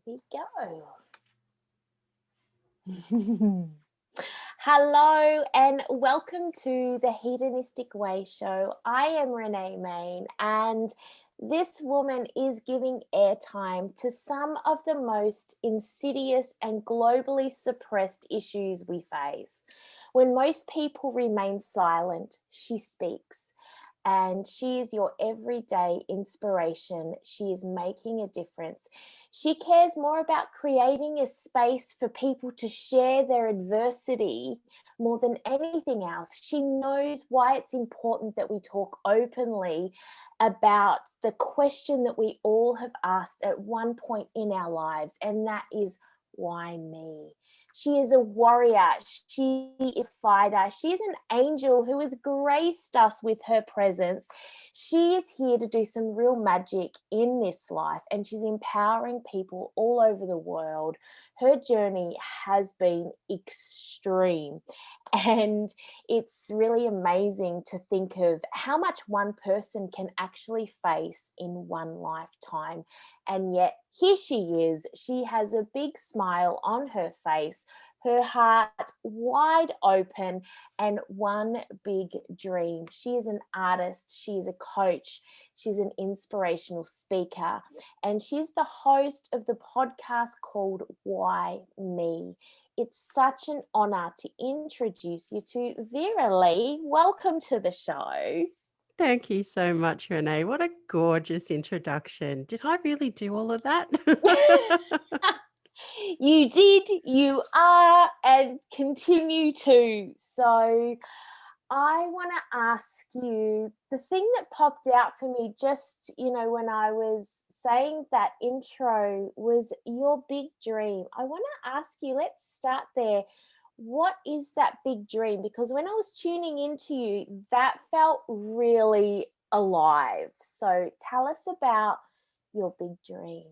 we go. Hello and welcome to the Hedonistic Way Show. I am Renee Main, and this woman is giving airtime to some of the most insidious and globally suppressed issues we face. When most people remain silent, she speaks. And she is your everyday inspiration. She is making a difference. She cares more about creating a space for people to share their adversity more than anything else. She knows why it's important that we talk openly about the question that we all have asked at one point in our lives, and that is, why me? She is a warrior. She is a fighter. She is an angel who has graced us with her presence. She is here to do some real magic in this life, and she's empowering people all over the world. Her journey has been extreme, and it's really amazing to think of how much one person can actually face in one lifetime. And yet here she is. She has a big smile on her face, her heart wide open, and one big dream. She is an artist, she is a coach, she's an inspirational speaker, and she's the host of the podcast called Why Me. It's such an honor to introduce you to Vera-Lee. Welcome to the show. Thank you so much, Renee. What a gorgeous introduction. Did I really do all of that? You did, you are, and continue to. So I want to ask you, the thing that popped out for me just, when I was saying that intro was your big dream. I want to ask you, let's start there. What is that big dream? Because when I was tuning into you, that felt really alive. So tell us about your big dream.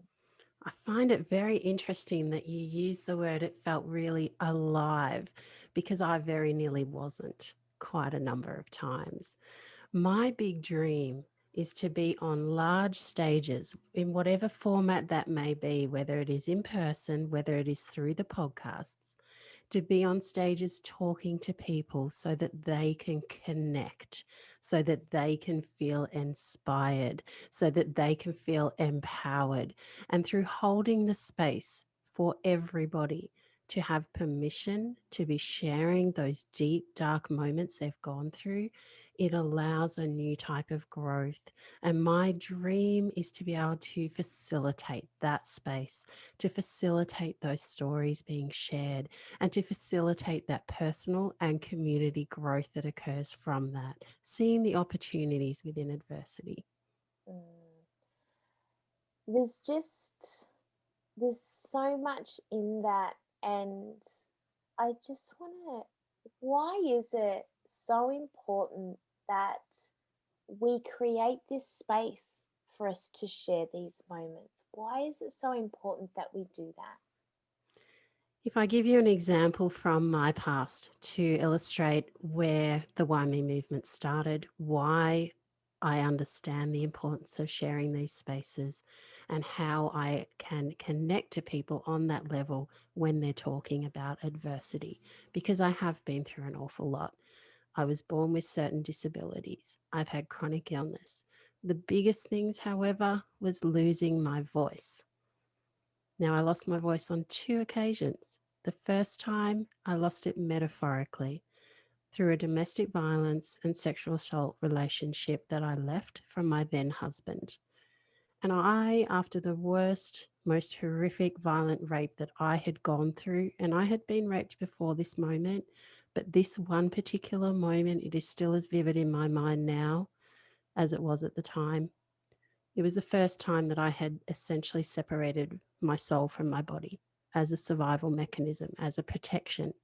I find it very interesting that you use the word "it felt really alive" because I very nearly wasn't quite a number of times. My big dream is to be on large stages in whatever format that may be, whether it is in person, whether it is through the podcasts, to be on stages talking to people so that they can connect, so that they can feel inspired, so that they can feel empowered. And through holding the space for everybody to have permission to be sharing those deep, dark moments they've gone through, it allows a new type of growth. And my dream is to be able to facilitate that space, to facilitate those stories being shared, and to facilitate that personal and community growth that occurs from that, seeing the opportunities within adversity. Mm. There's just there's so much in that, and I just want to, why is it so important that we create this space for us to share these moments? Why is it so important that we do that? If I give you an example from my past to illustrate where the Why Me movement started, why I understand the importance of sharing these spaces, and how I can connect to people on that level when they're talking about adversity, because I have been through an awful lot. I was born with certain disabilities. I've had chronic illness. The biggest things, however, was losing my voice. Now, I lost my voice on 2 occasions. The first time, I lost it metaphorically through a domestic violence and sexual assault relationship that I left from my then husband. And I, after the worst, most horrific, violent rape that I had gone through, and I had been raped before this moment, but this one particular moment, it is still as vivid in my mind now as it was at the time. It was the first time that I had essentially separated my soul from my body as a survival mechanism, as a protection.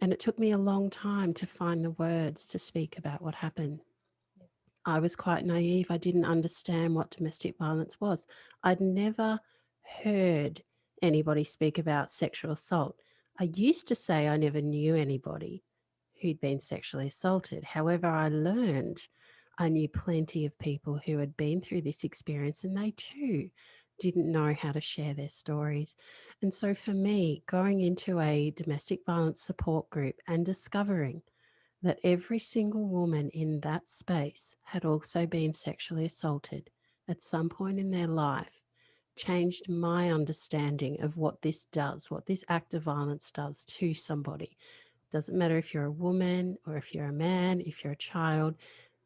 And it took me a long time to find the words to speak about what happened. I was quite naive. I didn't understand what domestic violence was. I'd never heard anybody speak about sexual assault. I used to say I never knew anybody who'd been sexually assaulted. However, I learned I knew plenty of people who had been through this experience, and they too didn't know how to share their stories. And so for me, going into a domestic violence support group and discovering that every single woman in that space had also been sexually assaulted at some point in their life changed my understanding of what this does, what this act of violence does to somebody. Doesn't matter if you're a woman or if you're a man, if you're a child,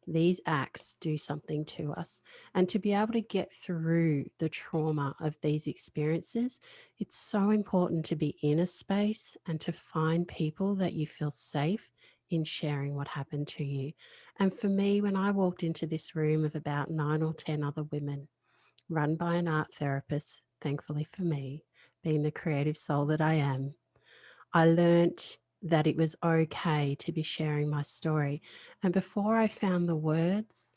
these acts do something to us. And to be able to get through the trauma of these experiences, it's so important to be in a space and to find people that you feel safe in sharing what happened to you. And for me, when I walked into this room of about 9 or 10 other women, run by an art therapist, thankfully for me, being the creative soul that I am, I learnt that it was okay to be sharing my story. And before I found the words,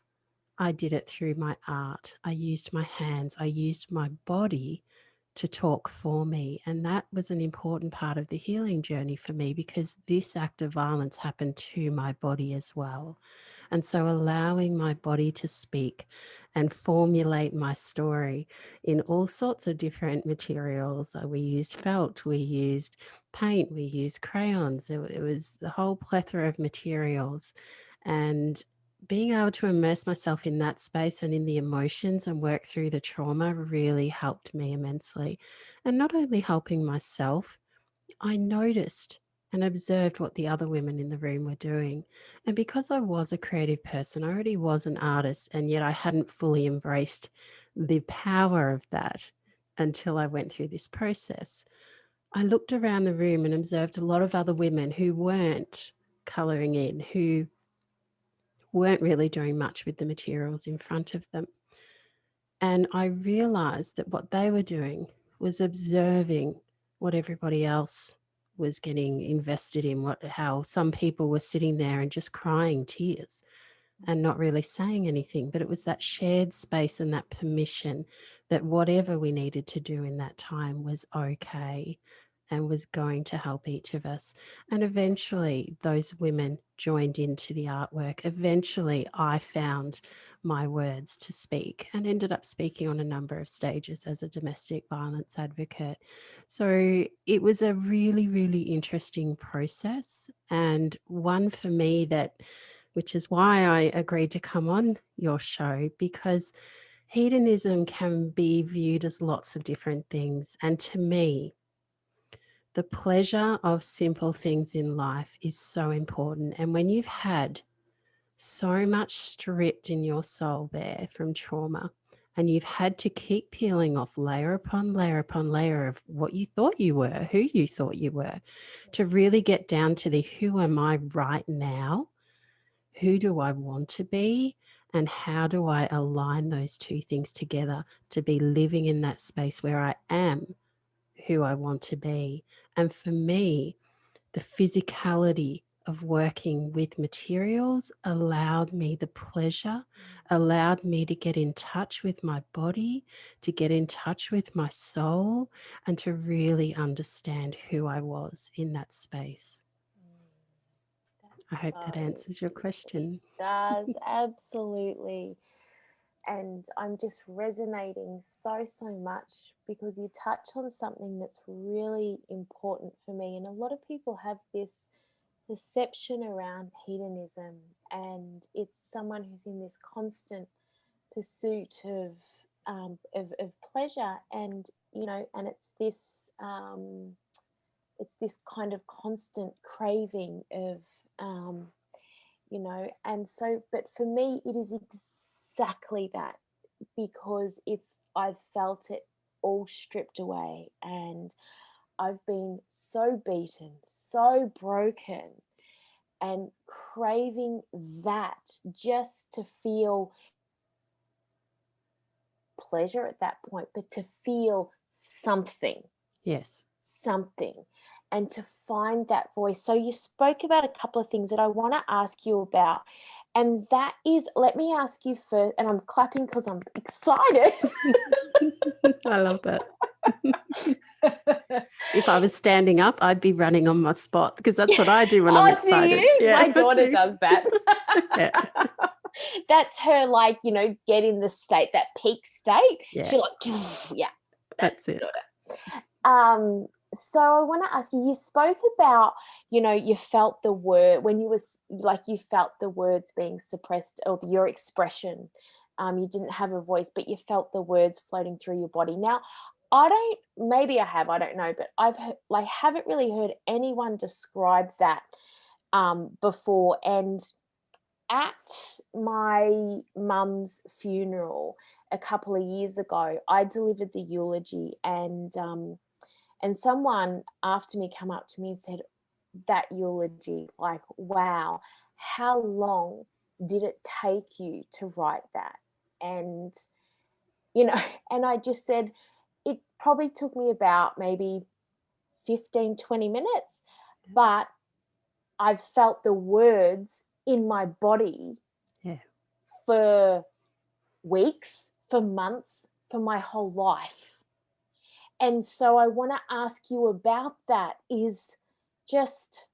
I did it through my art. I used my hands, I used my body to talk for me. And that was an important part of the healing journey for me, because this act of violence happened to my body as well. And so allowing my body to speak and formulate my story in all sorts of different materials. We used felt, we used paint, we used crayons. It was the whole plethora of materials. And being able to immerse myself in that space and in the emotions and work through the trauma really helped me immensely. And not only helping myself, I noticed and observed what the other women in the room were doing. And because I was a creative person, I already was an artist, and yet I hadn't fully embraced the power of that until I went through this process. I looked around the room and observed a lot of other women who weren't colouring in, who weren't really doing much with the materials in front of them. And I realized that what they were doing was observing what everybody else was getting invested in, how some people were sitting there and just crying tears and not really saying anything. But it was that shared space and that permission that whatever we needed to do in that time was okay and was going to help each of us. And eventually those women joined into the artwork. Eventually I found my words to speak and ended up speaking on a number of stages as a domestic violence advocate. So it was a really, really interesting process, and one for me that, which is why I agreed to come on your show, because hedonism can be viewed as lots of different things. And to me, the pleasure of simple things in life is so important. And when you've had so much stripped in your soul there from trauma, and you've had to keep peeling off layer upon layer upon layer of what you thought you were, who you thought you were, to really get down to the who am I right now? Who do I want to be? And how do I align those two things together to be living in that space where I am who I want to be? And for me, the physicality of working with materials allowed me the pleasure, allowed me to get in touch with my body, to get in touch with my soul, and to really understand who I was in that space. I That's hope that so answers your beautiful. It question. does, absolutely. And I'm just resonating so much because you touch on something that's really important for me. And a lot of people have this perception around hedonism, and it's someone who's in this constant pursuit of pleasure, and and it's this kind of constant craving of and so, but for me it is exactly that, because I've felt it all stripped away, and I've been so beaten, so broken, and craving that just to feel pleasure at that point, but to feel something, Yes. something, and to find that voice. So you spoke about a couple of things that I want to ask you about. And that is, let me ask you first, and I'm clapping because I'm excited. I love that. If I was standing up, I'd be running on my spot, because that's what I do when I'm Oh, do excited. you? Yeah, My daughter I do. does that. Yeah. That's her, like, get in the state, that peak state. Yeah, She like, yeah, that's that's it. got it. So I want to ask you, you spoke about, you felt the word when you was like, you felt the words being suppressed, or your expression. You didn't have a voice, but you felt the words floating through your body. Now, maybe I have, I don't know, but haven't really heard anyone describe that before. And at my mum's funeral a couple of years ago, I delivered the eulogy, and someone after me come up to me and said, that eulogy, like, wow, how long did it take you to write that? And, you know, and I just said, it probably took me about maybe 15, 20 minutes, but I've felt the words in my body Yeah. for weeks, for months, for my whole life. And so I want to ask you about that, is just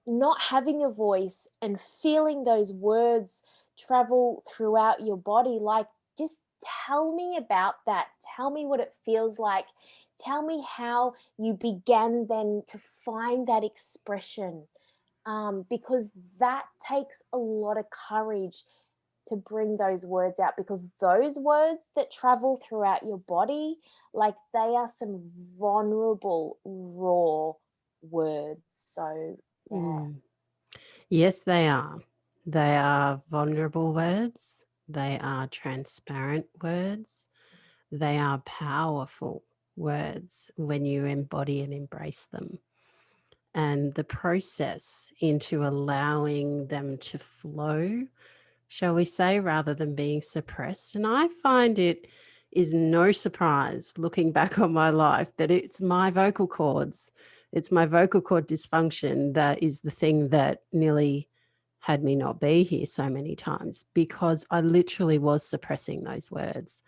not having a voice and feeling those words travel throughout your body. Like, just tell me about that. Tell me what it feels like. Tell me how you began then to find that expression, because that takes a lot of courage to bring those words out, because those words that travel throughout your body, like, they are some vulnerable, raw words. So, yeah. Mm. Yes, they are. They are vulnerable words. They are transparent words. They are powerful words when you embody and embrace them. And the process into allowing them to flow, shall we say, rather than being suppressed. And I find it is no surprise looking back on my life that it's my vocal cords, it's my vocal cord dysfunction that is the thing that nearly had me not be here so many times, because I literally was suppressing those words.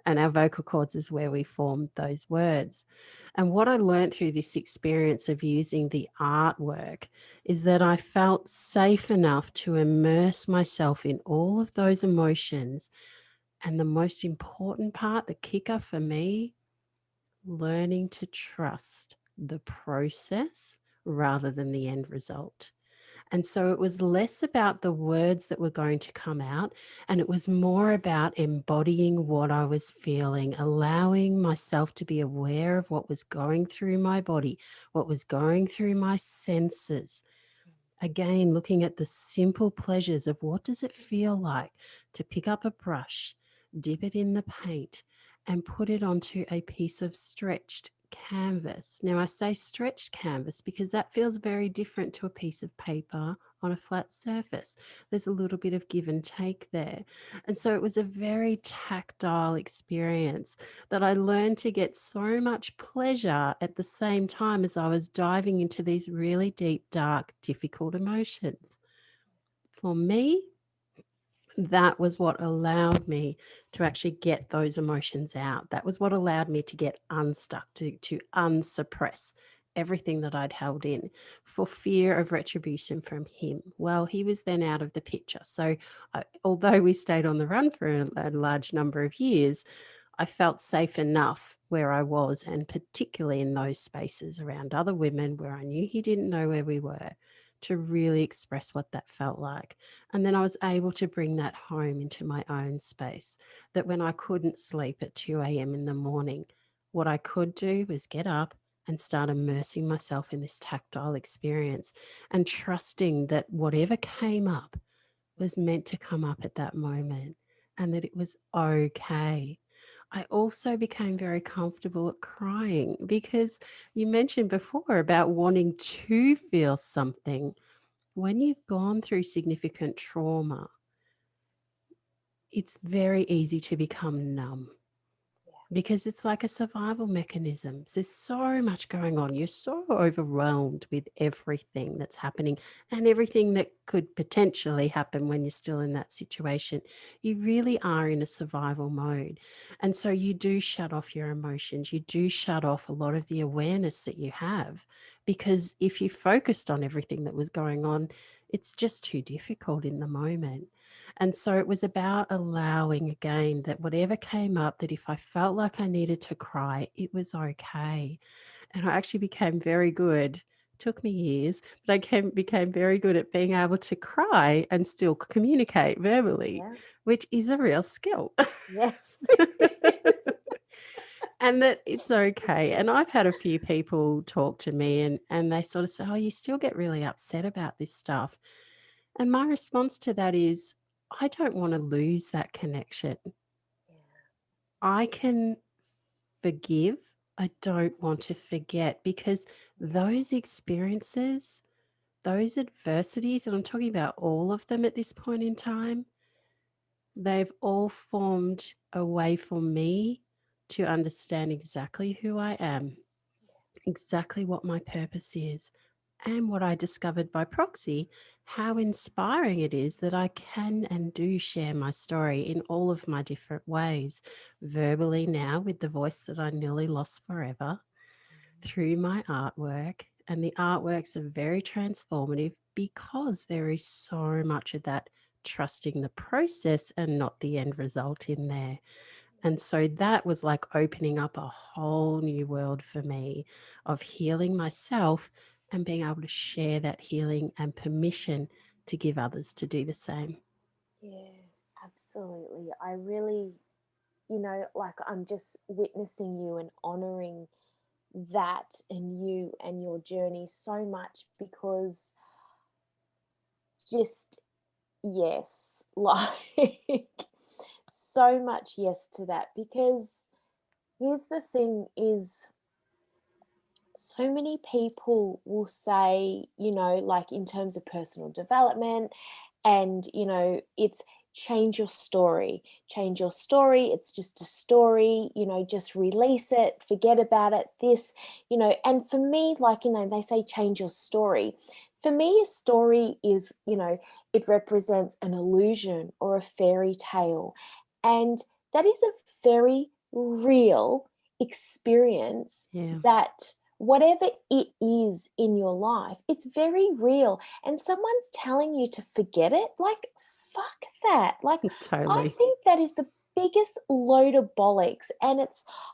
And our vocal cords is where we formed those words. And what I learned through this experience of using the artwork is that I felt safe enough to immerse myself in all of those emotions. And the most important part, the kicker for me, learning to trust the process rather than the end result. And so it was less about the words that were going to come out, and it was more about embodying what I was feeling, allowing myself to be aware of what was going through my body, what was going through my senses. Again, looking at the simple pleasures of what does it feel like to pick up a brush, dip it in the paint, and put it onto a piece of stretched canvas. Now, I say stretched canvas because that feels very different to a piece of paper on a flat surface. There's a little bit of give and take there. And so it was a very tactile experience that I learned to get so much pleasure at the same time as I was diving into these really deep, dark, difficult emotions. For me, that was what allowed me to actually get those emotions out. That was what allowed me to get unstuck, to unsuppress everything that I'd held in for fear of retribution from him. Well, he was then out of the picture. So, although we stayed on the run for a large number of years, I felt safe enough where I was, and particularly in those spaces around other women where I knew he didn't know where we were, to really express what that felt like. And then I was able to bring that home into my own space, that when I couldn't sleep at 2 a.m. in the morning, what I could do was get up and start immersing myself in this tactile experience and trusting that whatever came up was meant to come up at that moment and that it was okay. I also became very comfortable at crying because you mentioned before about wanting to feel something. When you've gone through significant trauma, it's very easy to become numb because it's like a survival mechanism. There's so much going on. You're so overwhelmed with everything that's happening and everything that could potentially happen when you're still in that situation. You really are in a survival mode. And so you do shut off your emotions. You do shut off a lot of the awareness that you have, because if you focused on everything that was going on, It's just too difficult in the moment. And so it was about allowing again that whatever came up, that if I felt like I needed to cry, it was okay. And I actually became very good. Took me years, but became very good at being able to cry and still communicate verbally, Yeah. which is a real skill. Yes, it is. And that it's okay. And I've had a few people talk to me and they sort of say, "Oh, you still get really upset about this stuff." And my response to that is, I don't want to lose that connection. Yeah. I can forgive. I don't want to forget, because Yeah. those experiences, those adversities, and I'm talking about all of them at this point in time, they've all formed a way for me to understand exactly who I am, exactly what my purpose is, and what I discovered by proxy, how inspiring it is that I can and do share my story in all of my different ways, verbally now with the voice that I nearly lost forever, through my artwork. And the artworks are very transformative because there is so much of that trusting the process and not the end result in there. And so that was like opening up a whole new world for me of healing myself and being able to share that healing and permission to give others to do the same. Yeah, absolutely. I really, like I'm just witnessing you and honoring that and you and your journey so much because just yes, like so much yes to that because here's the thing is so many people will say, like in terms of personal development, and, it's change your story, change your story. It's just a story, just release it, forget about it. And for me, like, they say change your story. For me, a story is, it represents an illusion or a fairy tale. And that is a very real experience Yeah. that whatever it is in your life, it's very real. And someone's telling you to forget it, like, fuck that. Like, I Totally. think that is the biggest load of bollocks. And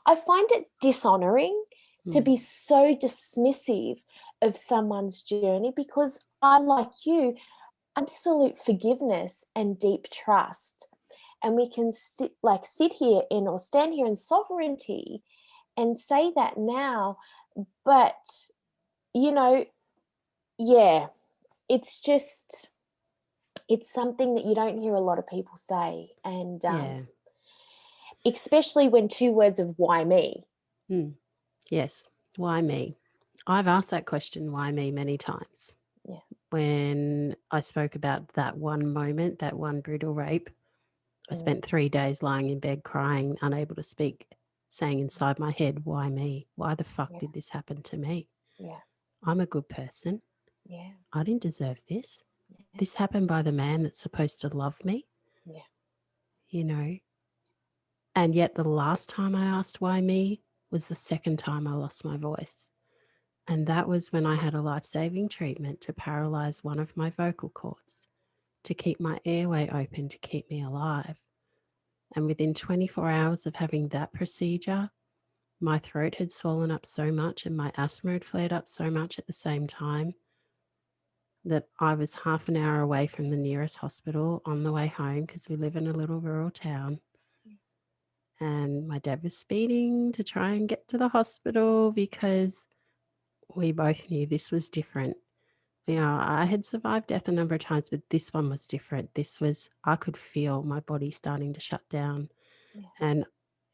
I find it dishonoring to Mm. be so dismissive of someone's journey because I, like you, absolute forgiveness and deep trust. And we can sit here in or stand here in sovereignty and say that now. But, you know, yeah, it's just it's something that you don't hear a lot of people say, and Yeah. especially when two words of "why me?" Mm. Yes. Why me? I've asked that question, why me, many times. Yeah. When I spoke about that one moment, that one brutal rape, I Mm, spent 3 days lying in bed crying, unable to speak, saying mm, inside my head, why me? Why the fuck yeah, did this happen to me? yeah, I'm a good person. yeah, I didn't deserve this. yeah, This happened by the man that's supposed to love me, yeah, you know. And yet, the last time I asked why me was the second time I lost my voice. And that was when I had a life saving treatment to paralyze one of my vocal cords, to keep my airway open, to keep me alive. And within 24 hours of having that procedure, my throat had swollen up so much and my asthma had flared up so much at the same time that I was half an hour away from the nearest hospital on the way home because we live in a little rural town. And my dad was speeding to try and get to the hospital because we both knew this was different. You know, I had survived death a number of times, but this one was different. This was, I could feel my body starting to shut down. yeah, And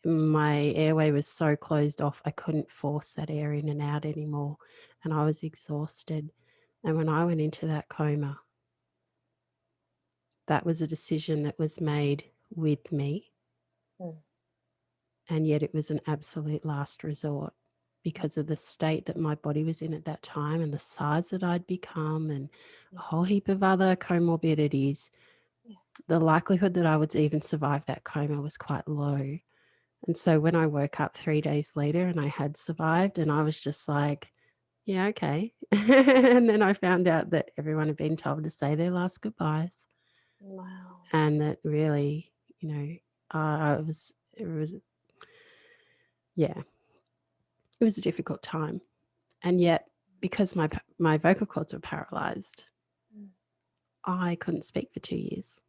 my airway was so closed off, I couldn't force that air in and out anymore. And I was exhausted. And when I went into that coma, that was a decision that was made with me. mm, And yet it was an absolute last resort because of the state that my body was in at that time and the size that I'd become and a yeah, whole heap of other comorbidities. yeah, The likelihood that I would even survive that coma was quite low. And so when I woke up 3 days later and I had survived, and I was just like, Yeah, okay. And then I found out that everyone had been told to say their last goodbyes, Wow. and that really, it was, yeah, it was a difficult time. And yet, because my vocal cords were paralyzed, Mm. I couldn't speak for 2 years.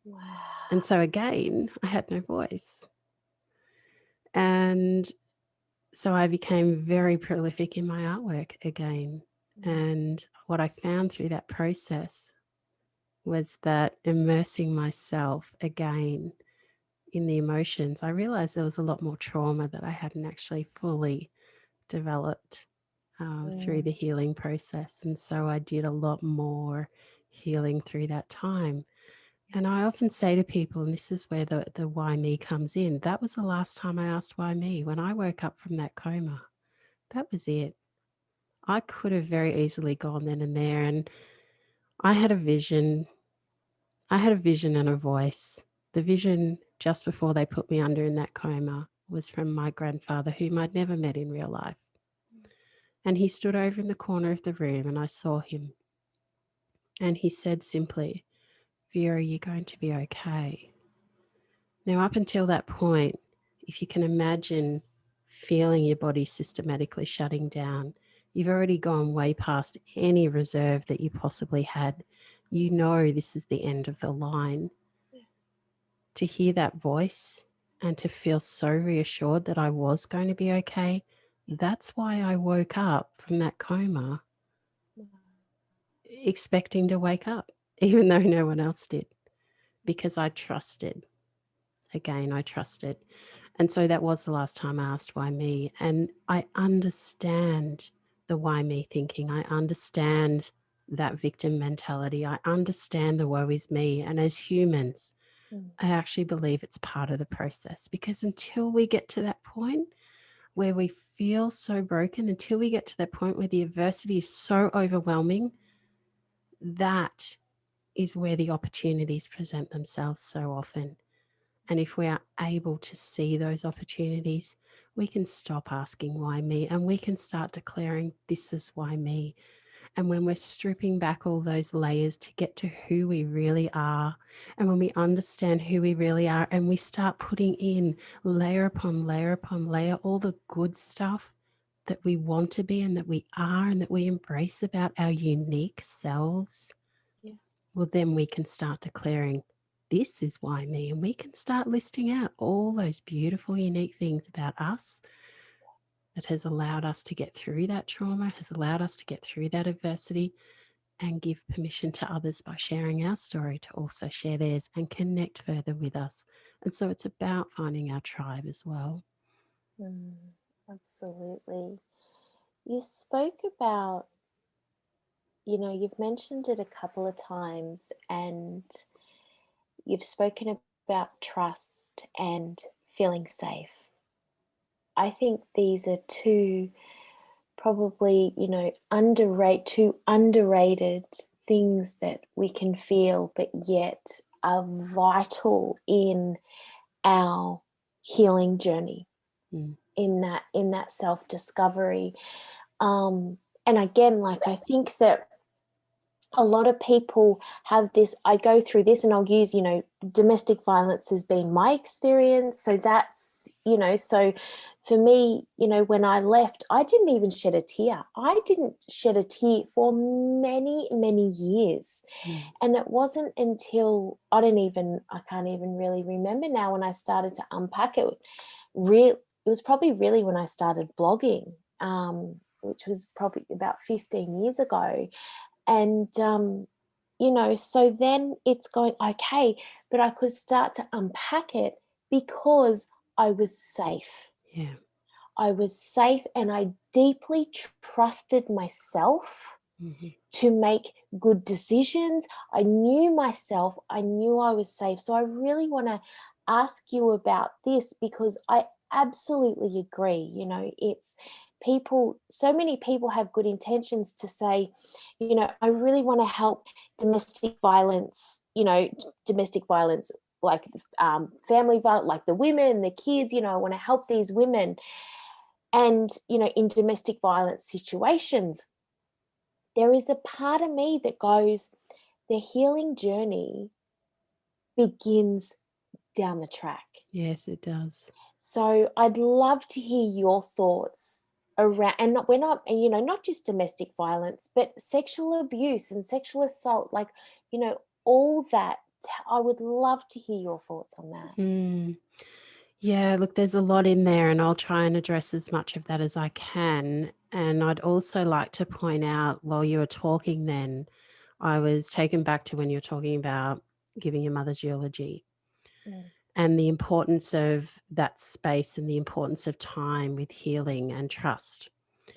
And Wow. so again, I had no voice. And so I became very prolific in my artwork again. Mm. And what I found through that process was that immersing myself again in the emotions, I realized there was a lot more trauma that I hadn't actually fully developed through Mm. the healing process. And so I did a lot more healing through that time. And I often say to people, and this is where the why me comes in, that was the last time I asked why me. When I woke up from that coma, that was it. I could have very easily gone then and there. And I had a vision. I had a vision and a voice. The vision just before they put me under in that coma was from my grandfather, whom I'd never met in real life. And he stood over in the corner of the room and I saw him. And he said simply, Vera, you're going to be okay. Now, up until that point, if you can imagine feeling your body systematically shutting down, you've already gone way past any reserve that you possibly had. You know this is the end of the line. To hear that voice and to feel so reassured that I was going to be okay, that's why I woke up from that coma expecting to wake up, even though no one else did, because I trusted. Again, I trusted. And so that was the last time I asked why me. And I understand the why me thinking. I understand that victim mentality. I understand the woe is me. And as humans, Mm. I actually believe it's part of the process, because until we get to that point where we feel so broken, until we get to that point where the adversity is so overwhelming, that is where the opportunities present themselves so often. And if we are able to see those opportunities, we can stop asking why me and we can start declaring, this is why me. And when we're stripping back all those layers to get to who we really are, and when we understand who we really are, and we start putting in layer upon layer upon layer all the good stuff that we want to be and that we are and that we embrace about our unique selves, Yeah. well, then we can start declaring, this is why me. And we can start listing out all those beautiful, unique things about us that has allowed us to get through that trauma, has allowed us to get through that adversity, and give permission to others by sharing our story to also share theirs and connect further with us. And so it's about finding our tribe as well. Mm. Absolutely. You spoke about, you've mentioned it a couple of times, and you've spoken about trust and feeling safe. I think these are two probably, two underrated things that we can feel, but yet are vital in our healing journey, Mm. in that self-discovery. And again, like, I think that a lot of people have this, I go through this, and I'll use, domestic violence has been my experience. So that's, so for me, when I left, I didn't even shed a tear. I didn't shed a tear for many, many years. Mm. And it wasn't until I can't even really remember now when I started to unpack it. It was probably really when I started blogging, which was probably about 15 years ago. And, so then it's going, okay, but I could start to unpack it because I was safe. Yeah. I was safe, and I deeply trusted myself Mm-hmm. to make good decisions. I knew myself, I knew I was safe. So I really want to ask you about this, because I absolutely agree. It's people, so many people have good intentions to say, I really want to help domestic violence, domestic violence, like family violence, like the women, the kids, I want to help these women. And, in domestic violence situations, there is a part of me that goes, the healing journey begins down the track. Yes, it does. So I'd love to hear your thoughts around, and we're not, not just domestic violence, but sexual abuse and sexual assault, like, all that. I would love to hear your thoughts on that. Mm. Yeah, look, there's a lot in there, and I'll try and address as much of that as I can. And I'd also like to point out while you were talking then, I was taken back to when you were talking about giving your mother's eulogy Mm, and the importance of that space and the importance of time with healing and trust.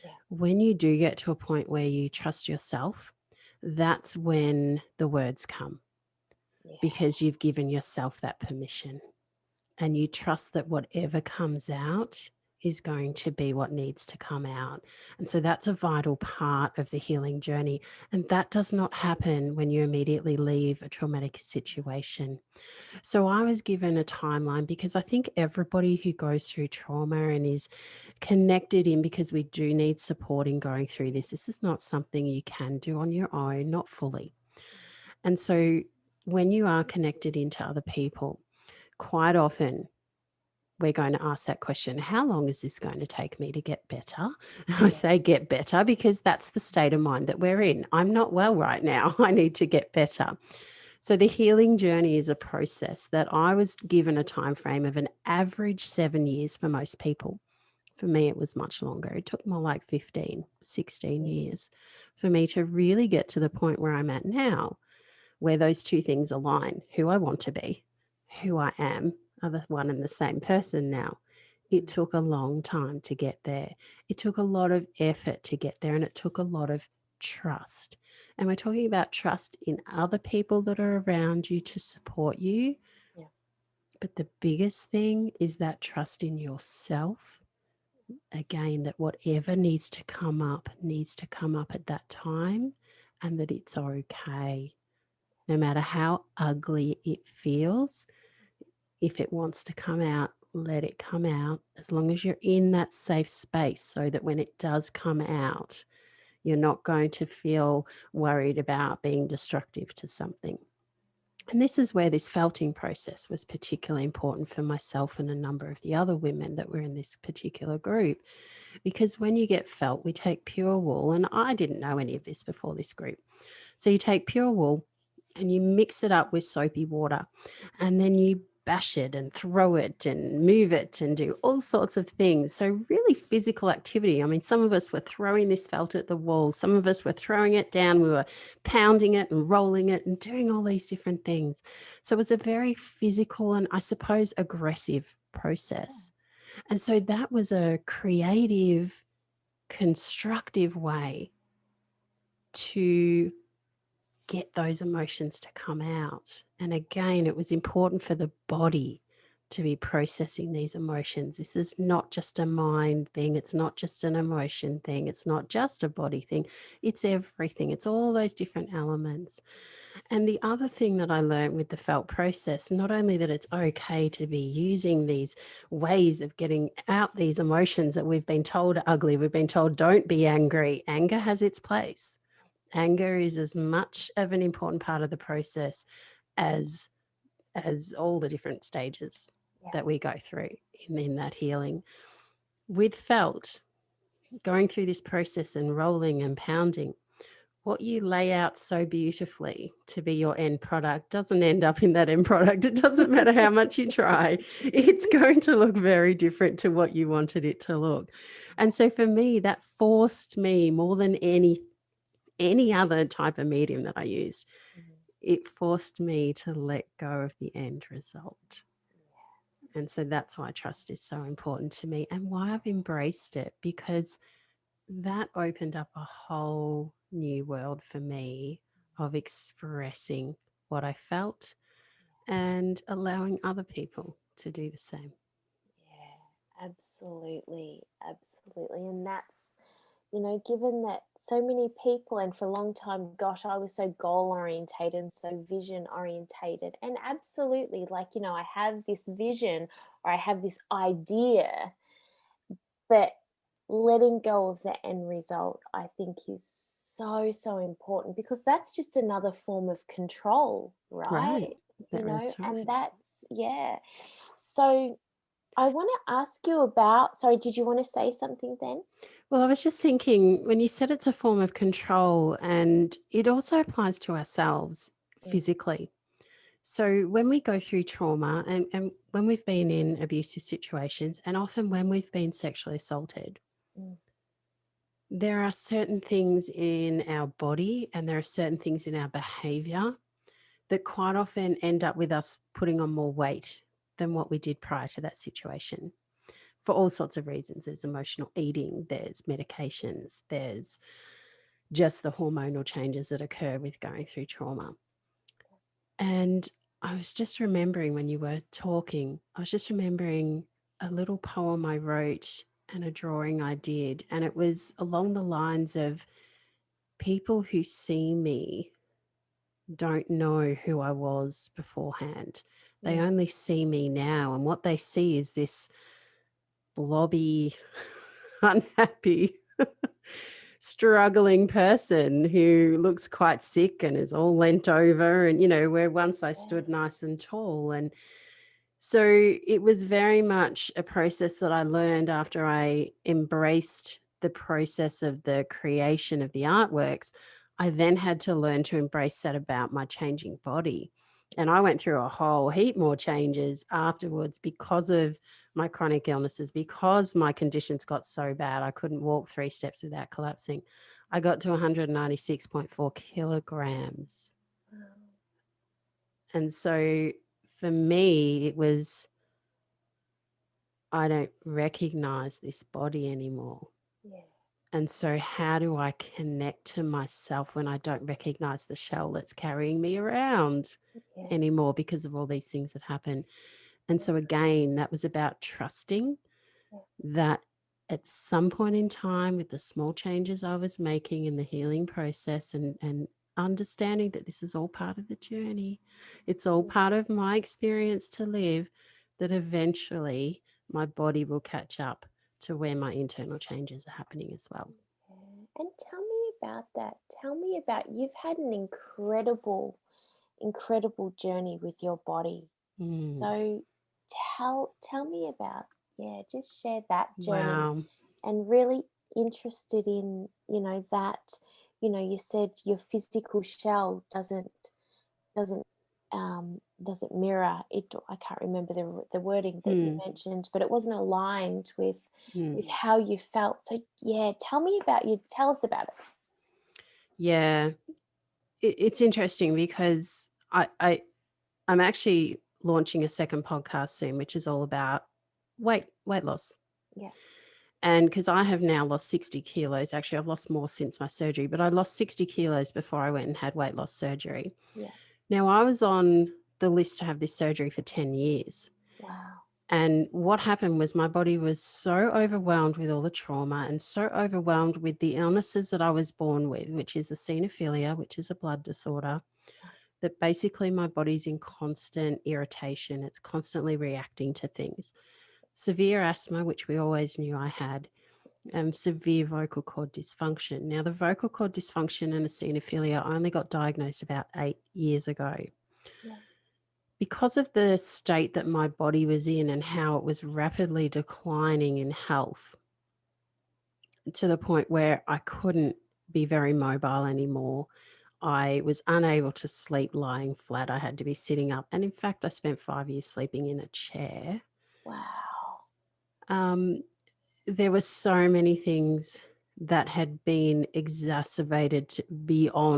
yeah, When you do get to a point where you trust yourself, that's when the words come, yeah, because you've given yourself that permission and you trust that whatever comes out is going to be what needs to come out. And so that's a vital part of the healing journey. And that does not happen when you immediately leave a traumatic situation. So I was given a timeline because I think everybody who goes through trauma and is connected in, because we do need support in going through this. This is not something you can do on your own, not fully. And so when you are connected into other people, quite often we're going to ask that question, how long is this going to take me to get better? I yeah, say get better because that's the state of mind that we're in. I'm not well right now. I need to get better. So the healing journey is a process that I was given a time frame of an average 7 years for most people. For me, it was much longer. It took more like 15, 16 mm, years for me to really get to the point where I'm at now, where those two things align: who I want to be, who I am, are the one and the same person now. It mm, took a long time to get there. It took a lot of effort to get there, and it took a lot of trust. And we're talking about trust in other people that are around you to support you. yeah, But the biggest thing is that trust in yourself. Again, that whatever needs to come up at that time, and that it's okay. No matter how ugly it feels, if it wants to come out, let it come out, as long as you're in that safe space, so that when it does come out, you're not going to feel worried about being destructive to something. And this is where this felting process was particularly important for myself and a number of the other women that were in this particular group. Because when you get felt, we take pure wool, and I didn't know any of this before this group. So you take pure wool and you mix it up with soapy water, and then you bash it and throw it and move it and do all sorts of things. So really physical activity. I mean, some of us were throwing this felt at the wall, some of us were throwing it down, we were pounding it and rolling it and doing all these different things. So it was a very physical and, I suppose, aggressive process. And so that was a creative, constructive way to get those emotions to come out. And again, it was important for the body to be processing these emotions. This is not just a mind thing. It's not just an emotion thing. It's not just a body thing. It's everything. It's all those different elements. And the other thing that I learned with the felt process, not only that it's okay to be using these ways of getting out these emotions that we've been told are ugly, we've been told don't be angry. Anger has its place. Anger is as much of an important part of the process as all the different stages yeah, that we go through in that healing. With felt, going through this process and rolling and pounding, what you lay out so beautifully to be your end product doesn't end up in that end product. It doesn't matter how much you try. It's going to look very different to what you wanted it to look. And so for me, that forced me more than any other type of medium that I used, mhm, it forced me to let go of the end result. And so that's why trust is so important to me and why I've embraced it, because that opened up a whole new world for me of expressing what I felt and allowing other people to do the same. yeah, absolutely, absolutely. And that's, given that so many people, and for a long time, gosh, I was so goal orientated and so vision orientated. And absolutely, like, I have this vision or I have this idea, but letting go of the end result, I think, is so, so important, because that's just another form of control, Right. right? That's And right. that's, yeah. So I want to ask you about, sorry, did you want to say something then? Well, I was just thinking when you said it's a form of control, and it also applies to ourselves Mm, physically. So when we go through trauma, and when we've been in abusive situations, and often when we've been sexually assaulted, mm, there are certain things in our body and there are certain things in our behavior that quite often end up with us putting on more weight than what we did prior to that situation, for all sorts of reasons. There's emotional eating, there's medications, there's just the hormonal changes that occur with going through trauma. And I was just remembering when you were talking, I was just remembering a little poem I wrote and a drawing I did. And it was along the lines of, people who see me don't know who I was beforehand. They mm, only see me now. And what they see is this blobby, unhappy, struggling person who looks quite sick and is all leant over. And, where once I yeah, stood nice and tall. And so it was very much a process that I learned after I embraced the process of the creation of the artworks. I then had to learn to embrace that about my changing body. And I went through a whole heap more changes afterwards because of my chronic illnesses, because my conditions got so bad I couldn't walk 3 steps without collapsing. I got to 196.4 kilograms. wow, And so for me, it was, I don't recognize this body anymore. yeah, And so, how do I connect to myself when I don't recognize the shell that's carrying me around yes, anymore because of all these things that happen? And yeah, so, again, that was about trusting yeah, that at some point in time, with the small changes I was making in the healing process, and understanding that this is all part of the journey, it's all mm, part of my experience to live, that eventually my body will catch up to where my internal changes are happening as well. yeah. And tell me about that. Tell me about, you've had an incredible, incredible journey with your body. Mm, So tell me about, yeah, just share that journey. wow. And really interested in, that, you said your physical shell doesn't doesn't mirror it. I can't remember the wording that you Mm, mentioned, but it wasn't aligned with mm. how you felt. So yeah, tell us about it. Yeah, it's interesting because I'm actually launching a second podcast soon, which is all about weight loss. Yeah, And because I have now lost 60 kilos, actually, I've lost more since my surgery, but I lost 60 kilos before I went and had weight loss surgery. yeah. Now, I was on the list to have this surgery for 10 years. Wow. And what happened was my body was so overwhelmed with all the trauma and so overwhelmed with the illnesses that I was born with, which is eosinophilia, which is a blood disorder, that basically my body's in constant irritation. It's constantly reacting to things. Severe asthma, which we always knew I had, severe vocal cord dysfunction. Now, the vocal cord dysfunction and eosinophilia I only got diagnosed about 8 years ago. Yeah, Because of the state that my body was in and how it was rapidly declining in health, to the point where I couldn't be very mobile anymore. I was unable to sleep lying flat. I had to be sitting up. And in fact, I spent 5 years sleeping in a chair. wow. Um, there were so many things that had been exacerbated Yeah,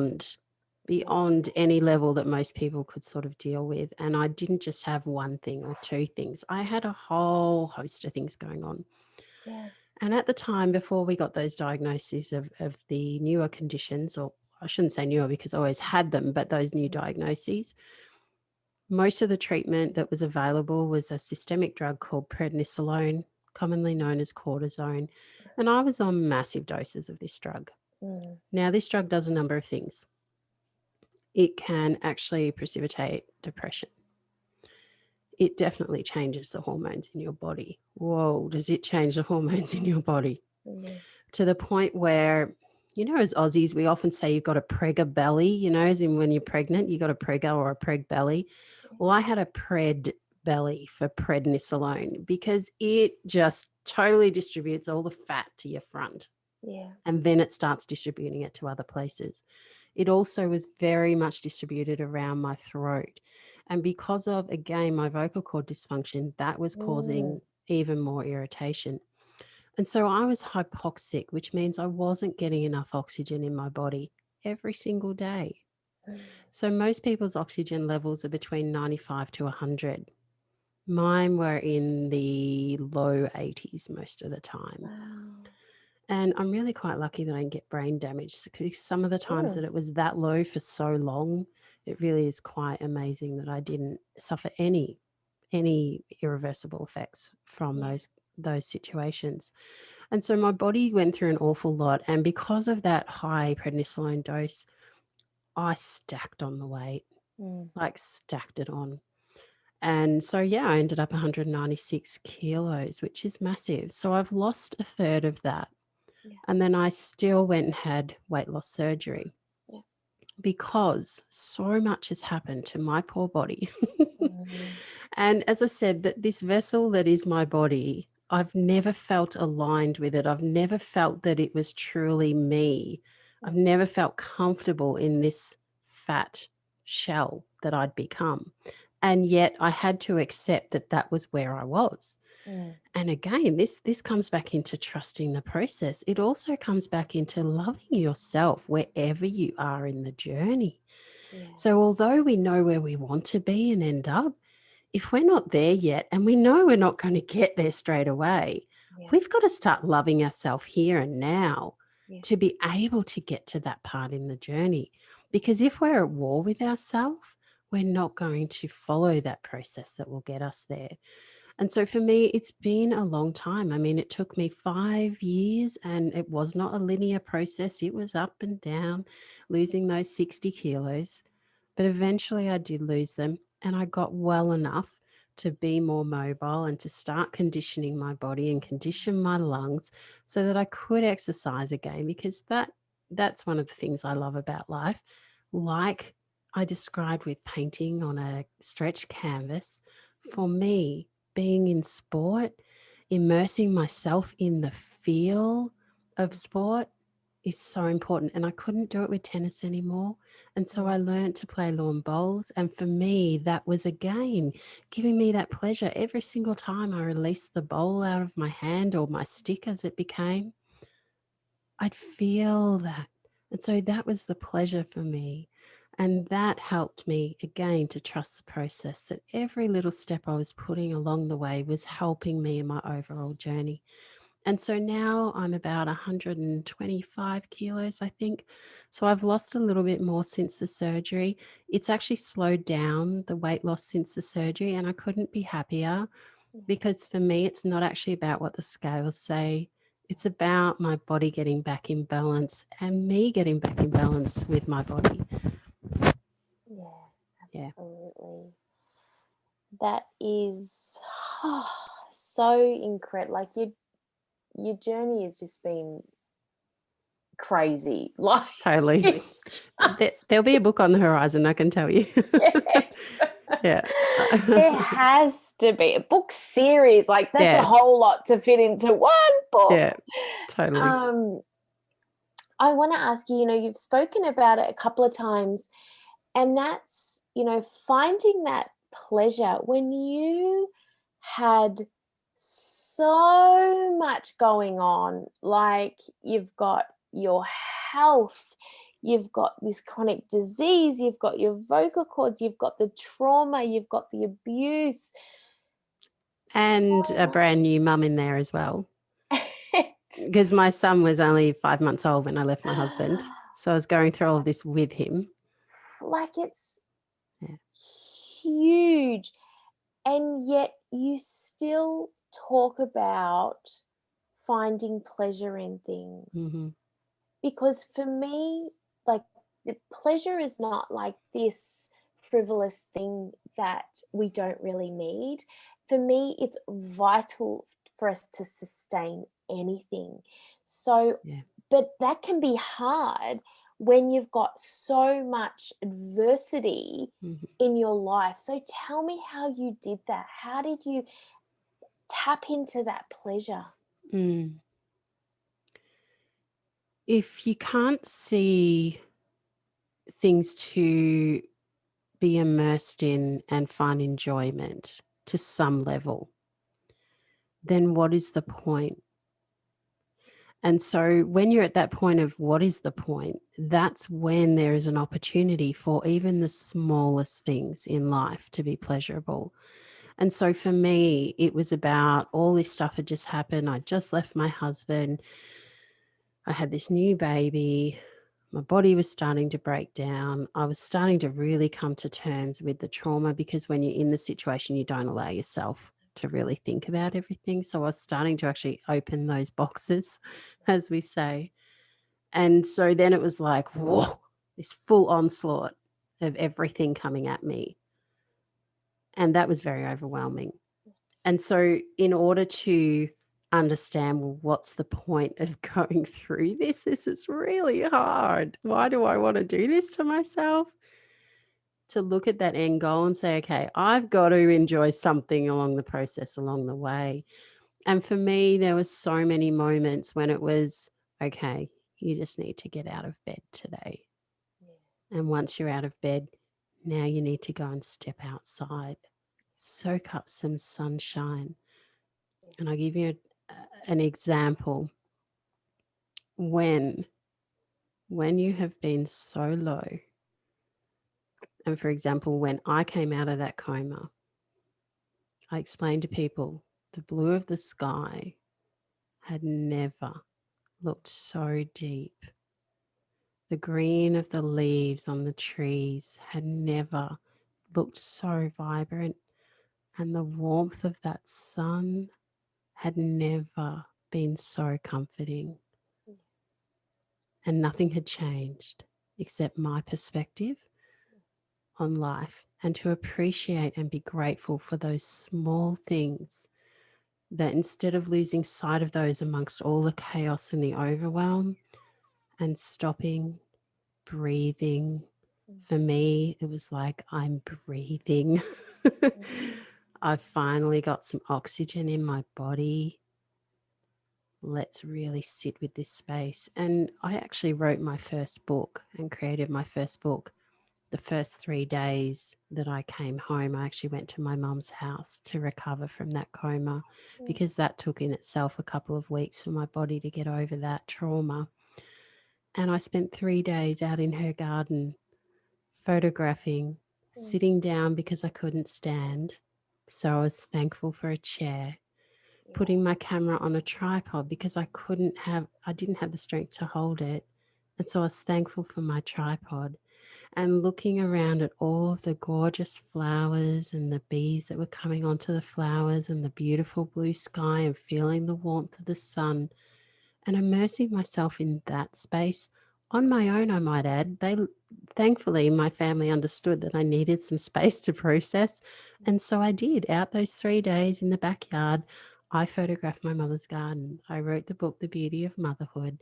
beyond any level that most people could sort of deal with. And I didn't just have one thing or two things. I had a whole host of things going on. yeah, And at the time, before we got those diagnoses of the newer conditions, or I shouldn't say newer because I always had them, but those new mm, diagnoses, most of the treatment that was available was a systemic drug called prednisolone, commonly known as cortisone. And I was on massive doses of this drug. mm, Now, this drug does a number of things. It can actually precipitate depression. It definitely changes the hormones in your body. Whoa, does it change the hormones in your body? Yeah. to the point where, as Aussies, we often say you've got a pregger belly, as in when you're pregnant, you got a pregger or a preg belly. Well, I had a pred belly for prednisolone because it just totally distributes all the fat to your front Yeah. and then it starts distributing it to other places. It also was very much distributed around my throat. And because of, again, my vocal cord dysfunction, that was Mm. causing even more irritation. And so I was hypoxic, which means I wasn't getting enough oxygen in my body every single day. Mm. So most people's oxygen levels are between 95 to 100. Mine were in the low 80s most of the time. Wow. And I'm really quite lucky that I didn't get brain damage because some of the times that Mm. it was that low for so long, it really is quite amazing that I didn't suffer any irreversible effects from Yeah. those situations. And so my body went through an awful lot. And because of that high prednisolone dose, I stacked on the weight, Mm. like stacked it on. And so, yeah, I ended up 196 kilos, which is massive. So I've lost a third of that. Yeah. And then I still went and had weight loss surgery Yeah. because so much has happened to my poor body. Mm. And as I said, that this vessel that is my body, I've never felt aligned with it. I've never felt that it was truly me. I've Mm. never felt comfortable in this fat shell that I'd become. And yet I had to accept that that was where I was. Mm. And again, this comes back into trusting the process. It also comes back into loving yourself wherever you are in the journey. Yeah. So although we know where we want to be and end up, if we're not there yet and we know we're not going to get there straight away, Yeah. we've got to start loving ourselves here and now Yeah. to be able to get to that part in the journey. Because if we're at war with ourselves, we're not going to follow that process that will get us there. And so for me, it's been a long time. I mean, it took me 5 years and it was not a linear process. It was up and down, losing those 60 kilos. But eventually I did lose them and I got well enough to be more mobile and to start conditioning my body and condition my lungs so that I could exercise again, because that's one of the things I love about life. Like I described with painting on a stretched canvas, for me, being in sport, immersing myself in the feel of sport is so important. And I couldn't do it with tennis anymore. And so I learned to play lawn bowls. And for me, that was again giving me that pleasure every single time I released the bowl out of my hand, or my stick as it became. I'd feel that. And so that was the pleasure for me. And that helped me again to trust the process, that every little step I was putting along the way was helping me in my overall journey. And so now I'm about 125 kilos, I think. So I've lost a little bit more since the surgery. It's actually slowed down the weight loss since the surgery, and I couldn't be happier, because for me, it's not actually about what the scales say. It's about my body getting back in balance and me getting back in balance with my body. Yeah. Yeah, Absolutely. That is so incredible. Like your journey has just been crazy. Like totally. it's There'll be just a book on the horizon, I can tell you. yes. Yeah. There has to be a book series. Like that's a Yeah. whole lot to fit into one book. Yeah. Totally. Um, I want to ask you, you've spoken about it a couple of times, and that's, finding that pleasure when you had so much going on. Like you've got your health, you've got this chronic disease, you've got your vocal cords, you've got the trauma, you've got the abuse. And a So brand new mum in there as well, much. because my son was only 5 months old when I left my husband. So I was going through all of this with him. Like it's Yeah. huge. And yet you still talk about finding pleasure in things. Mm-hmm. Because for me, like the pleasure is not like this frivolous thing that we don't really need. For me, it's vital for us to sustain anything. So, Yeah. but that can be hard when you've got so much adversity Mhm. in your life. So tell me how you did that. How did you tap into that pleasure? Mm. If you can't see things to be immersed in and find enjoyment to some level, then what is the point? And so when you're at that point of what is the point, that's when there is an opportunity for even the smallest things in life to be pleasurable. And so for me, it was about all this stuff had just happened. I just left my husband. I had this new baby. My body was starting to break down. I was starting to really come to terms with the trauma, because when you're in the situation, you don't allow yourself to really think about everything. So I was starting to actually open those boxes, as we say. And so then it was like, whoa, this full onslaught of everything coming at me. And that was very overwhelming. And so, in order to understand, well, what's the point of going through this? This is really hard. Why do I want to do this to myself? To look at that end goal and say, okay, I've got to enjoy something along the process, along the way. And for me, there were so many moments when it was, okay, you just need to get out of bed today. Yeah. And once you're out of bed, now you need to go and step outside, soak up some sunshine. And I'll give you an example. When you have been so low, and for example, when I came out of that coma, I explained to people the blue of the sky had never looked so deep. The green of the leaves on the trees had never looked so vibrant, and the warmth of that sun had never been so comforting. And nothing had changed except my perspective on life, and to appreciate and be grateful for those small things, that instead of losing sight of those amongst all the chaos and the overwhelm, and stopping, breathing. For me, it was like, I'm breathing. I finally got some oxygen in my body. Let's really sit with this space. And I actually wrote my first book and created my first book. The first 3 days that I came home, I actually went to my mum's house to recover from that coma, because that took in itself a couple of weeks for my body to get over that trauma. And I spent 3 days out in her garden photographing, sitting down because I couldn't stand. So I was thankful for a chair, putting my camera on a tripod because I didn't have the strength to hold it. And so I was thankful for my tripod, and looking around at all of the gorgeous flowers and the bees that were coming onto the flowers and the beautiful blue sky, and feeling the warmth of the sun, and immersing myself in that space on my own, I might add. Thankfully, my family understood that I needed some space to process. And so I did. Out those 3 days in the backyard, I photographed my mother's garden. I wrote the book, The Beauty of Motherhood.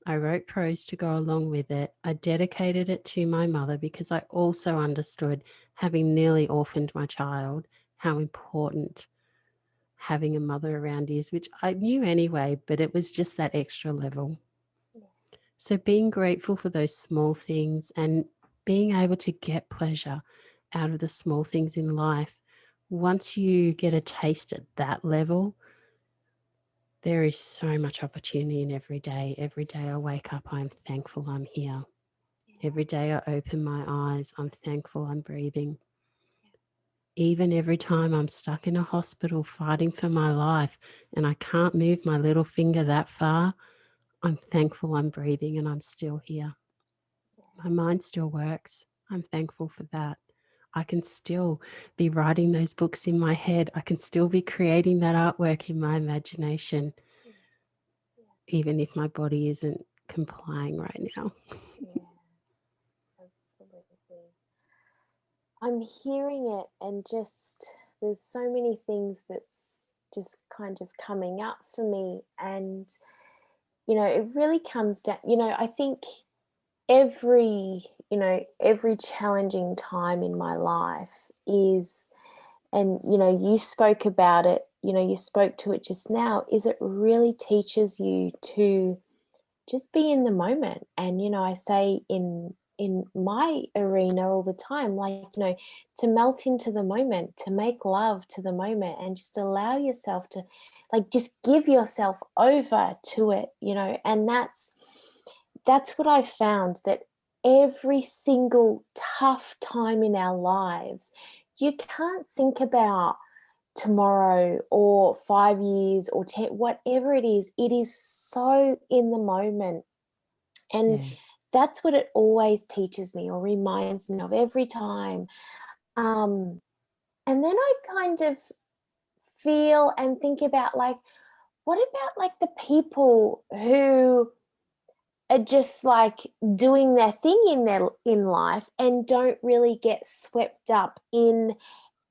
I wrote prose to go along with it. I dedicated it to my mother because I also understood, having nearly orphaned my child, how important having a mother around is, which I knew anyway, but it was just that extra level. So being grateful for those small things and being able to get pleasure out of the small things in life, once you get a taste at that level, there is so much opportunity in every day. Every day I wake up, I'm thankful I'm here. Every day I open my eyes, I'm thankful I'm breathing. Even every time I'm stuck in a hospital fighting for my life and I can't move my little finger that far, I'm thankful I'm breathing and I'm still here. My mind still works. I'm thankful for that. I can still be writing those books in my head. I can still be creating that artwork in my imagination, even if my body isn't complying right now. Yeah, absolutely. I'm hearing it, and just there's so many things that's just kind of coming up for me. And, it really comes down, I think every, every challenging time in my life is, and, you spoke about it, you spoke to it just now, is it really teaches you to just be in the moment. And I say in my arena all the time, like, to melt into the moment, to make love to the moment, and just allow yourself to, like, just give yourself over to it. And that's what I found, that every single tough time in our lives, you can't think about tomorrow or 5 years or 10, whatever it is so in the moment. And Yeah. that's what it always teaches me or reminds me of every time. Um, and then I kind of feel and think about, like, what about, like, the people who are just, like, doing their thing in life and don't really get swept up in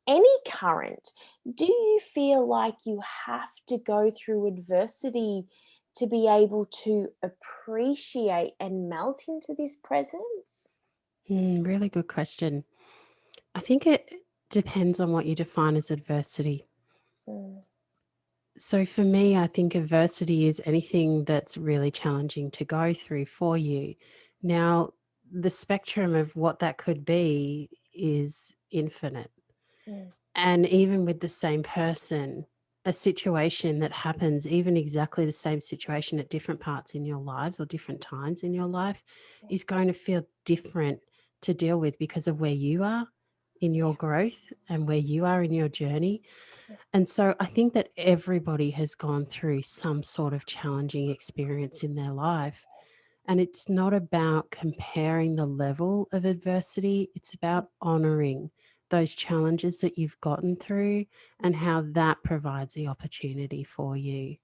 any current? Do you feel like you have to go through adversity to be able to appreciate and melt into this presence? Really good question. I think it depends on what you define as adversity. Mm, So for me, I think adversity is anything that's really challenging to go through for you. Now, the spectrum of what that could be is infinite. mm, And even with the same person, a situation that happens, even exactly the same situation at different parts in your lives or different times in your life, yeah, is going to feel different to deal with because of where you are in your yeah, growth and where you are in your journey. yeah, And so I think that everybody has gone through some sort of challenging experience in their life. And it's not about comparing the level of adversity, it's about honoring those challenges that you've gotten through and how that provides the opportunity for you.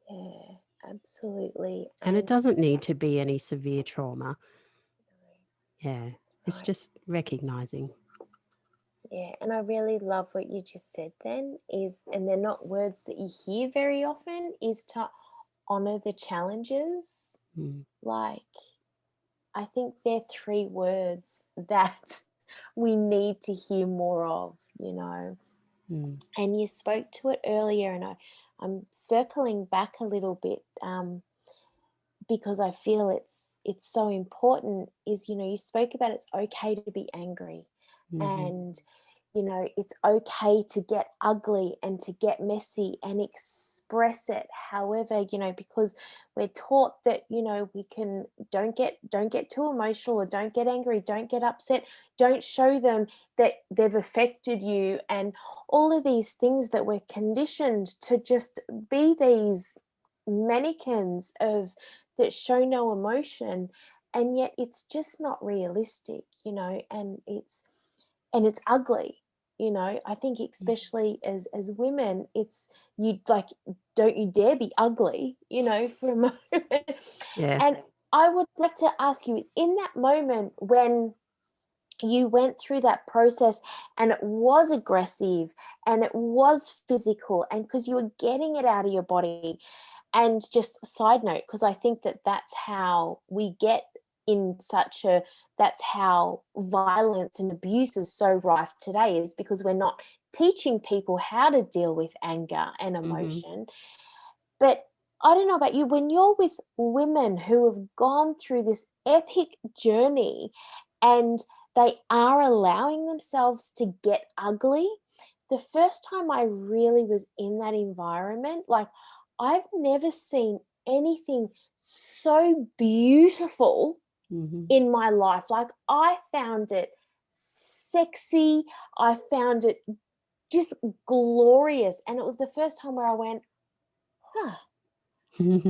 yeah, absolutely. And it And doesn't need to be any severe trauma. Yeah, it's right, just recognizing. yeah, and I really love what you just said then, is, and they're not words that you hear very often, is to honor the challenges. Mm, Like, I think they're three words that we need to hear more of. mm, And you spoke to it earlier, and I'm circling back a little bit, because I feel it's so important. Is, you spoke about it's okay to be angry, mhm. and it's okay to get ugly and to get messy and express it. However, because we're taught that, we can, don't get too emotional, or don't get angry, don't get upset, don't show them that they've affected you, and all of these things that we're conditioned to just be these mannequins of, that show no emotion. And yet it's just not realistic, and it's ugly. I think, especially as women, it's, you, like, don't you dare be ugly, for a moment. Yeah. And I would like to ask you, is in that moment when you went through that process, and it was aggressive and it was physical, and because you were getting it out of your body. And just a side note, because I think that that's how we get in such a, that's how violence and abuse is so rife today, is because we're not teaching people how to deal with anger and Mhm. emotion. But I don't know about you, when you're with women who have gone through this epic journey, and they are allowing themselves to get ugly, the first time I really was in that environment, like, I've never seen anything so beautiful Mhm. in my life. Like, I found it sexy, I found it just glorious. And it was the first time where I went, huh,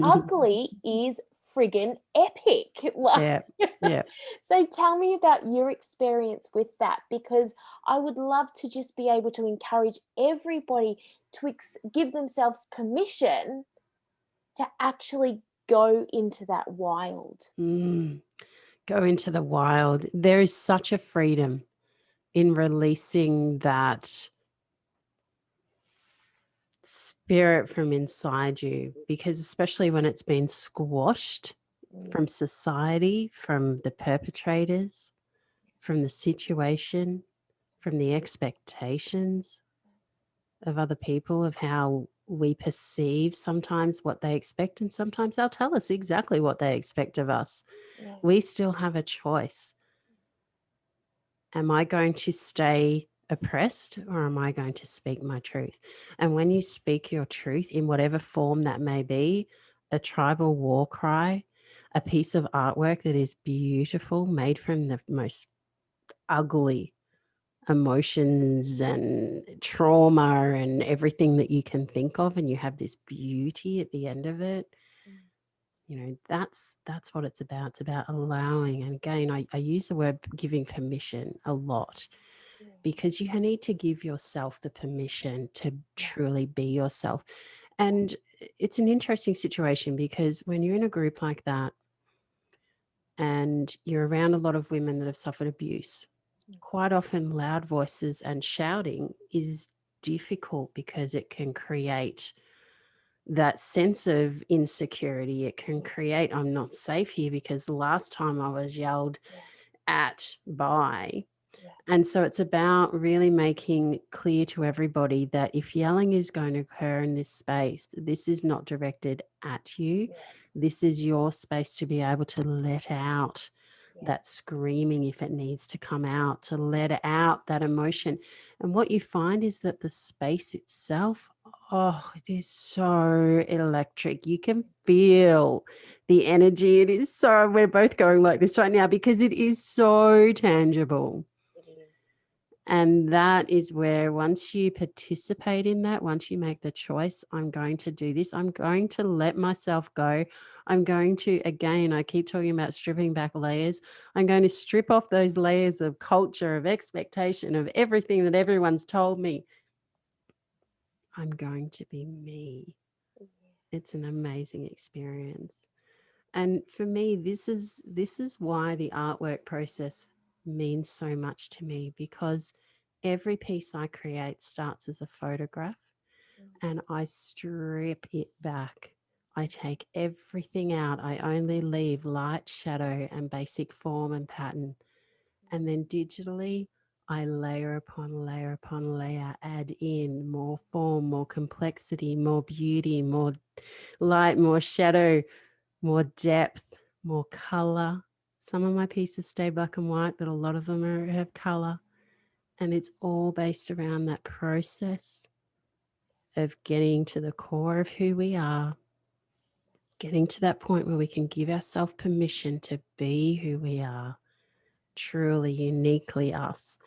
ugly is friggin' epic. Like, Yeah. Yeah. so tell me about your experience with that, because I would love to just be able to encourage everybody to give themselves permission to actually go into that wild. Mm. Go into the wild. There is such a freedom in releasing that spirit from inside you, because especially when it's been squashed Mm, from society, from the perpetrators, from the situation, from the expectations of other people, of how we perceive sometimes what they expect, and sometimes they'll tell us exactly what they expect of us. yeah, We still have a choice. Am I going to stay oppressed, or am I going to speak my truth? And when you speak your truth in whatever form that may be, a tribal war cry, a piece of artwork that is beautiful, made from the most ugly emotions and trauma and everything that you can think of, and you have this beauty at the end of it, mm, that's what it's about. It's about allowing. And again, I use the word giving permission a lot, yeah, because you need to give yourself the permission to yeah, truly be yourself. yeah, And it's an interesting situation, because when you're in a group like that and you're around a lot of women that have suffered abuse, mm, quite often loud voices and shouting is difficult, because it can create that sense of insecurity. It can mm, create, I'm not safe here because the last time I was yelled yeah, at by. yeah, And so it's about really making clear to everybody that if yelling is going to occur in this space, this is not directed at you. yes, This is your space to be able to let out yeah, that screaming if it needs to come out, to let out that emotion. And what you find is that the space itself, oh, it is so electric. You can feel the energy. It is so, we're both going like this right now, because it is so tangible. it is. And that is where, once you participate in that, once you make the choice, I'm going to do this, I'm going to let myself go. I'm going to, again, I keep talking about stripping back layers. I'm going to strip off those layers of culture, of expectation, of everything that everyone's told me. I'm going to be me. Yeah, It's an amazing experience. And for me, this is why the artwork process means so much to me, because every piece I create starts as a photograph, mm, and I strip it back. I take everything out. I only leave light, shadow, and basic form and pattern. And then digitally, I layer upon layer upon layer, add in more form, more complexity, more beauty, more light, more shadow, more depth, more color. Some of my pieces stay black and white, but a lot of them have color. And it's all based around that process of getting to the core of who we are, getting to that point where we can give ourselves permission to be who we are, truly uniquely us,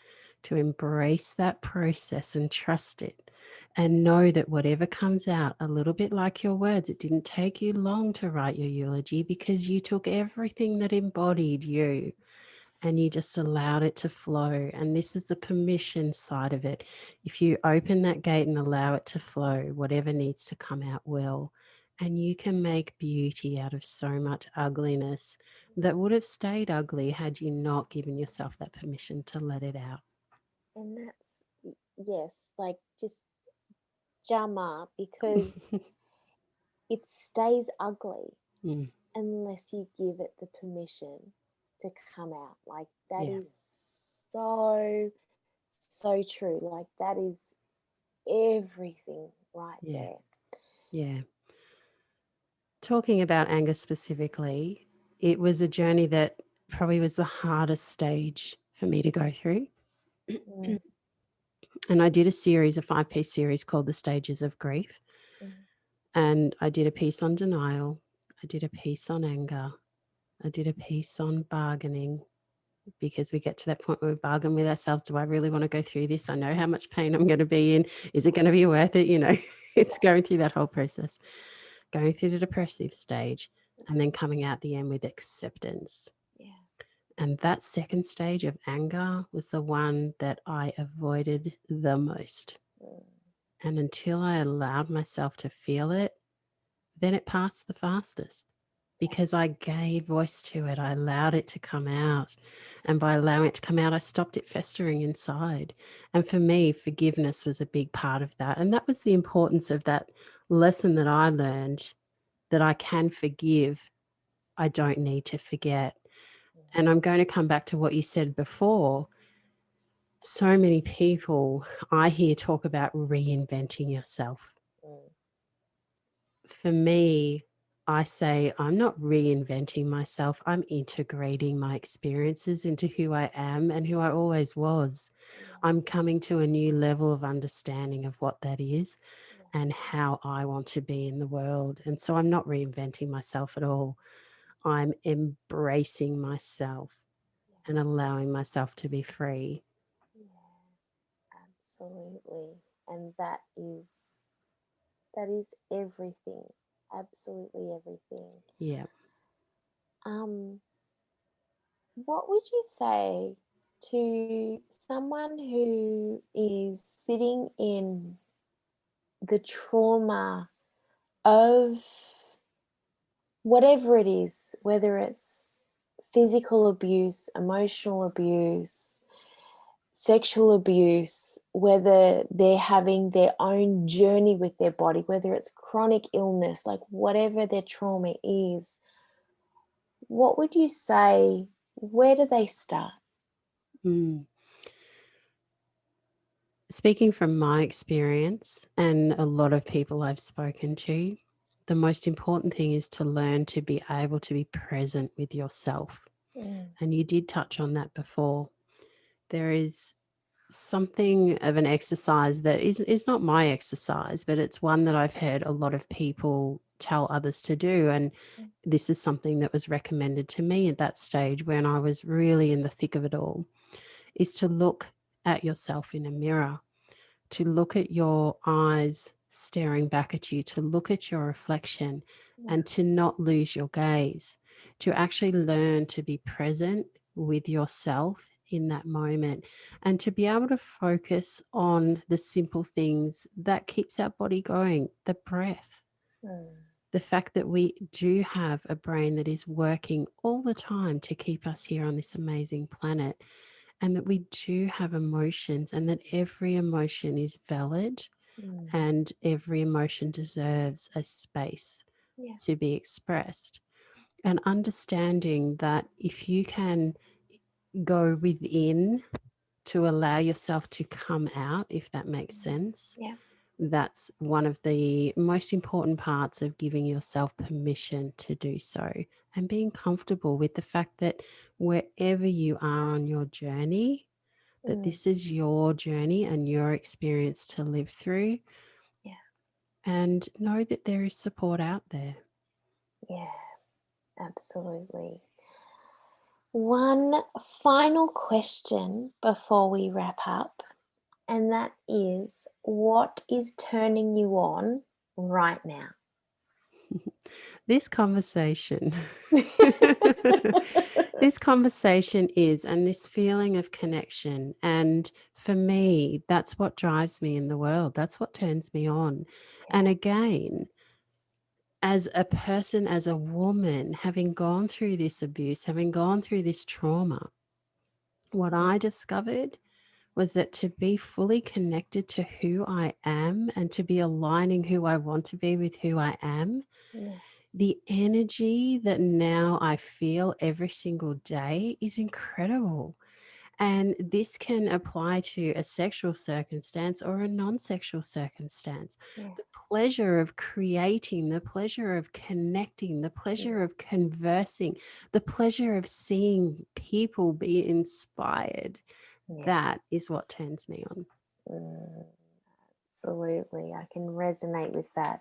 to embrace that process and trust it, and know that whatever comes out, a little bit like your words, it didn't take you long to write your eulogy, because you took everything that embodied you and you just allowed it to flow. And this is the permission side of it. If you open that gate and allow it to flow, whatever needs to come out will. And you can make beauty out of so much ugliness that would have stayed ugly had you not given yourself that permission to let it out. and that's yes, like just Jama, because it stays ugly Mm, unless you give it the permission to come out. Like that yeah, is so so true. Like that is everything right yeah, there. yeah. Talking about anger specifically, it was a journey that probably was the hardest stage for me to go through. Mm, And I did a series, a 5-piece series called The Stages of Grief. mm, And I did a piece on denial. I did a piece on anger. I did a piece on bargaining, because we get to that point where we bargain with ourselves. Do I really want to go through this? I know how much pain I'm going to be in. Is it going to be worth it? It's going through that whole process, going through the depressive stage, and then coming out the end with acceptance. yeah. And that second stage of anger was the one that I avoided the most. Mm, And until I allowed myself to feel it, then it passed the fastest. because I gave voice to it. I allowed it to come out. And by allowing it to come out, I stopped it festering inside. And for me, forgiveness was a big part of that. And that was the importance of that lesson that I learned, that I can forgive. I don't need to forget. And I'm going to come back to what you said before. So many people I hear talk about reinventing yourself. Mm. For me, I say I'm not reinventing myself. I'm integrating my experiences into who I am and who I always was. Yeah, I'm coming to a new level of understanding of what that is yeah, and how I want to be in the world. And so I'm not reinventing myself at all. I'm embracing myself and allowing myself to be free. yeah, absolutely. And that is everything. Absolutely everything. Yeah. Um, what would you say to someone who is sitting in the trauma of whatever it is, whether it's physical abuse, emotional abuse, sexual abuse, whether they're having their own journey with their body, whether it's chronic illness, like whatever their trauma is, what would you say? Where do they start? Mm. Speaking from my experience and a lot of people I've spoken to, the most important thing is to learn to be able to be present with yourself. Mm, And you did touch on that before. There is something of an exercise that is not my exercise, but it's one that I've heard a lot of people tell others to do. And mm, this is something that was recommended to me at that stage when I was really in the thick of it all, is to look at yourself in a mirror, to look at your eyes staring back at you, to look at your reflection yeah, and to not lose your gaze, to actually learn to be present with yourself in that moment and to be able to focus on the simple things that keeps our body going, the breath, mm, the fact that we do have a brain that is working all the time to keep us here on this amazing planet, and that we do have emotions and that every emotion is valid mm, and every emotion deserves a space yeah, to be expressed. And understanding that if you can go within to allow yourself to come out, if that makes sense, yeah, that's one of the most important parts of giving yourself permission to do so and being comfortable with the fact that wherever you are on your journey, that mm, this is your journey and your experience to live through, yeah, and know that there is support out there. yeah, absolutely. One final question before we wrap up, and that is, what is turning you on right now? This conversation, this conversation is, and this feeling of connection. And for me, that's what drives me in the world. That's what turns me on. And again, as a person, as a woman, having gone through this abuse, having gone through this trauma, what I discovered was that to be fully connected to who I am and to be aligning who I want to be with who I am, Yeah, the energy that now I feel every single day is incredible. And this can apply to a sexual circumstance or a non sexual circumstance. yeah, The pleasure of creating, the pleasure of connecting, the yeah, pleasure of conversing, the pleasure of seeing people be inspired, yeah. that is what turns me on. Mm, absolutely. I can resonate with that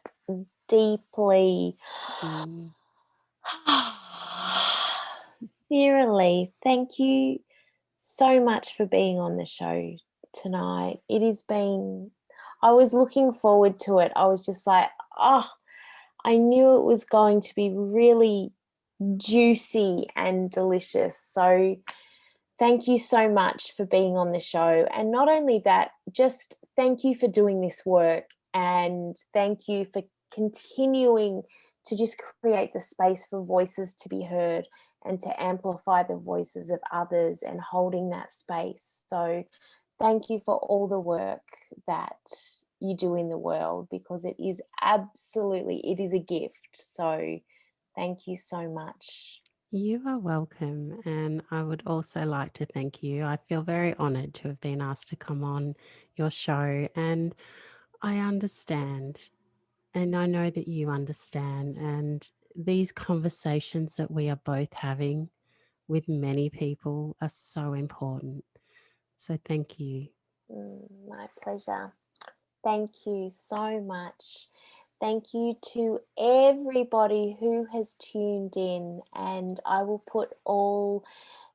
deeply. Mm. Vera-Lee, thank you so much for being on the show tonight. It has been, I was looking forward to it. I was just like, oh, I knew it was going to be really juicy and delicious. So thank you so much for being on the show. And not only that, just thank you for doing this work and thank you for continuing to just create the space for voices to be heard and to amplify the voices of others and holding that space. So thank you for all the work that you do in the world, because it is absolutely, it is a gift. So thank you so much. You are welcome. And I would also like to thank you. I feel very honored to have been asked to come on your show. And I understand, and I know that you understand. And these conversations that we are both having with many people are so important. So thank you. My pleasure. Thank you so much. Thank you to everybody who has tuned in, and I will put all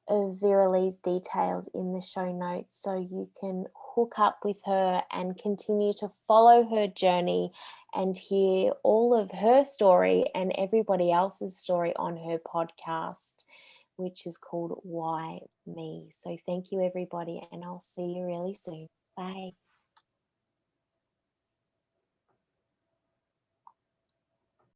of Vera-Lee's details in the show notes so you can hook up with her and continue to follow her journey and hear all of her story and everybody else's story on her podcast, which is called Why Me. So thank you, everybody, and I'll see you really soon. Bye.